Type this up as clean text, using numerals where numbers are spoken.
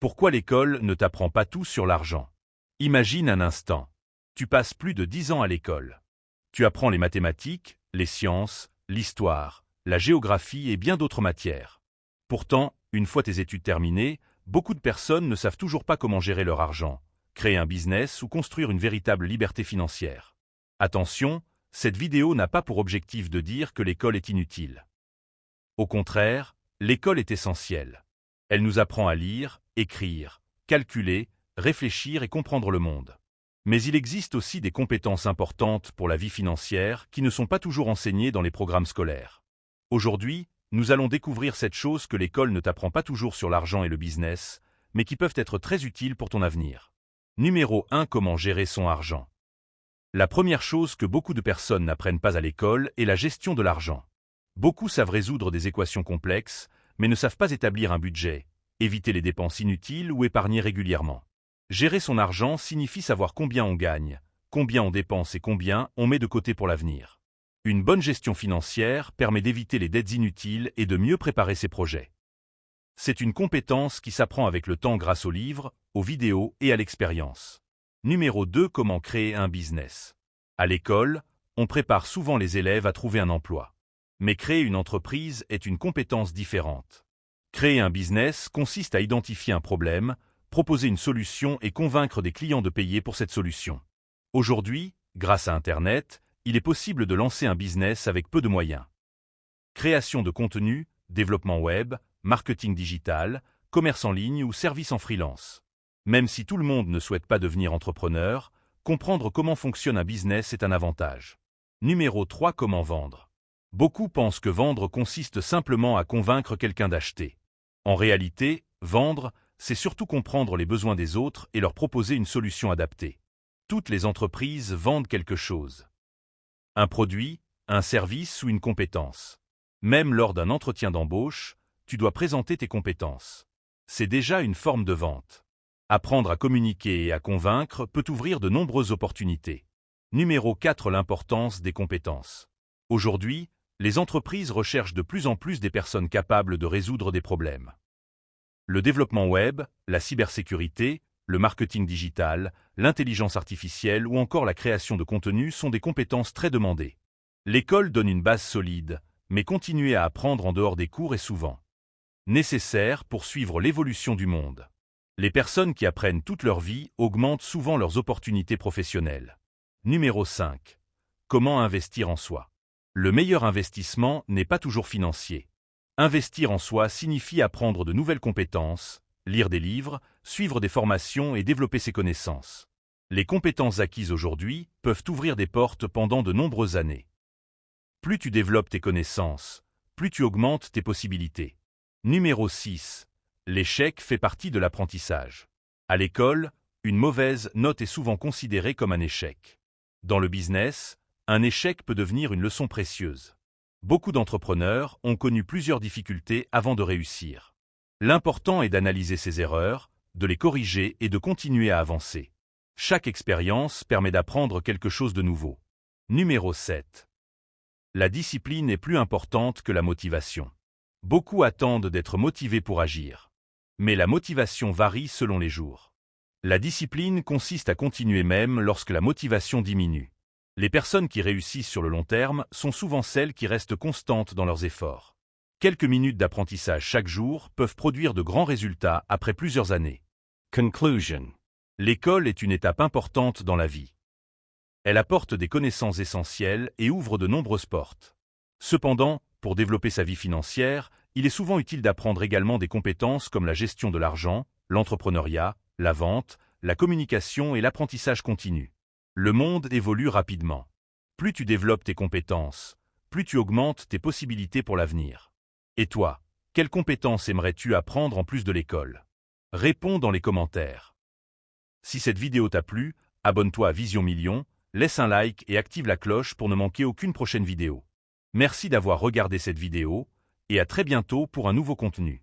Pourquoi l'école ne t'apprend pas tout sur l'argent? Imagine un instant. Tu passes plus de 10 ans à l'école. Tu apprends les mathématiques, les sciences, l'histoire, la géographie et bien d'autres matières. Pourtant, une fois tes études terminées, beaucoup de personnes ne savent toujours pas comment gérer leur argent, créer un business ou construire une véritable liberté financière. Attention, cette vidéo n'a pas pour objectif de dire que l'école est inutile. Au contraire, l'école est essentielle. Elle nous apprend à lire, écrire, calculer, réfléchir et comprendre le monde. Mais il existe aussi des compétences importantes pour la vie financière qui ne sont pas toujours enseignées dans les programmes scolaires. Aujourd'hui, nous allons découvrir cette chose que l'école ne t'apprend pas toujours sur l'argent et le business, mais qui peuvent être très utiles pour ton avenir. Numéro 1. Comment gérer son argent? La première chose que beaucoup de personnes n'apprennent pas à l'école est la gestion de l'argent. Beaucoup savent résoudre des équations complexes, mais ne savent pas établir un budget, éviter les dépenses inutiles ou épargner régulièrement. Gérer son argent signifie savoir combien on gagne, combien on dépense et combien on met de côté pour l'avenir. Une bonne gestion financière permet d'éviter les dettes inutiles et de mieux préparer ses projets. C'est une compétence qui s'apprend avec le temps grâce aux livres, aux vidéos et à l'expérience. Numéro 2. Comment créer un business? À l'école, on prépare souvent les élèves à trouver un emploi. Mais créer une entreprise est une compétence différente. Créer un business consiste à identifier un problème, proposer une solution et convaincre des clients de payer pour cette solution. Aujourd'hui, grâce à Internet, il est possible de lancer un business avec peu de moyens. Création de contenu, développement web, marketing digital, commerce en ligne ou service en freelance. Même si tout le monde ne souhaite pas devenir entrepreneur, comprendre comment fonctionne un business est un avantage. Numéro 3. Comment vendre? Beaucoup pensent que vendre consiste simplement à convaincre quelqu'un d'acheter. En réalité, vendre, c'est surtout comprendre les besoins des autres et leur proposer une solution adaptée. Toutes les entreprises vendent quelque chose. Un produit, un service ou une compétence. Même lors d'un entretien d'embauche, tu dois présenter tes compétences. C'est déjà une forme de vente. Apprendre à communiquer et à convaincre peut ouvrir de nombreuses opportunités. Numéro 4. L'importance des compétences. Aujourd'hui, les entreprises recherchent de plus en plus des personnes capables de résoudre des problèmes. Le développement web, la cybersécurité, le marketing digital, l'intelligence artificielle ou encore la création de contenu sont des compétences très demandées. L'école donne une base solide, mais continuer à apprendre en dehors des cours est souvent nécessaire pour suivre l'évolution du monde. Les personnes qui apprennent toute leur vie augmentent souvent leurs opportunités professionnelles. Numéro 5. Comment investir en soi? Le meilleur investissement n'est pas toujours financier. Investir en soi signifie apprendre de nouvelles compétences, lire des livres, suivre des formations et développer ses connaissances. Les compétences acquises aujourd'hui peuvent ouvrir des portes pendant de nombreuses années. Plus tu développes tes connaissances, plus tu augmentes tes possibilités. Numéro 6. L'échec fait partie de l'apprentissage. À l'école, une mauvaise note est souvent considérée comme un échec. Dans le business, un échec peut devenir une leçon précieuse. Beaucoup d'entrepreneurs ont connu plusieurs difficultés avant de réussir. L'important est d'analyser ses erreurs, de les corriger et de continuer à avancer. Chaque expérience permet d'apprendre quelque chose de nouveau. Numéro 7. La discipline est plus importante que la motivation. Beaucoup attendent d'être motivés pour agir. Mais la motivation varie selon les jours. La discipline consiste à continuer même lorsque la motivation diminue. Les personnes qui réussissent sur le long terme sont souvent celles qui restent constantes dans leurs efforts. Quelques minutes d'apprentissage chaque jour peuvent produire de grands résultats après plusieurs années. Conclusion. L'école est une étape importante dans la vie. Elle apporte des connaissances essentielles et ouvre de nombreuses portes. Cependant, pour développer sa vie financière, il est souvent utile d'apprendre également des compétences comme la gestion de l'argent, l'entrepreneuriat, la vente, la communication et l'apprentissage continu. Le monde évolue rapidement. Plus tu développes tes compétences, plus tu augmentes tes possibilités pour l'avenir. Et toi, quelles compétences aimerais-tu apprendre en plus de l'école? Réponds dans les commentaires. Si cette vidéo t'a plu, abonne-toi à Vision Million, laisse un like et active la cloche pour ne manquer aucune prochaine vidéo. Merci d'avoir regardé cette vidéo, et à très bientôt pour un nouveau contenu.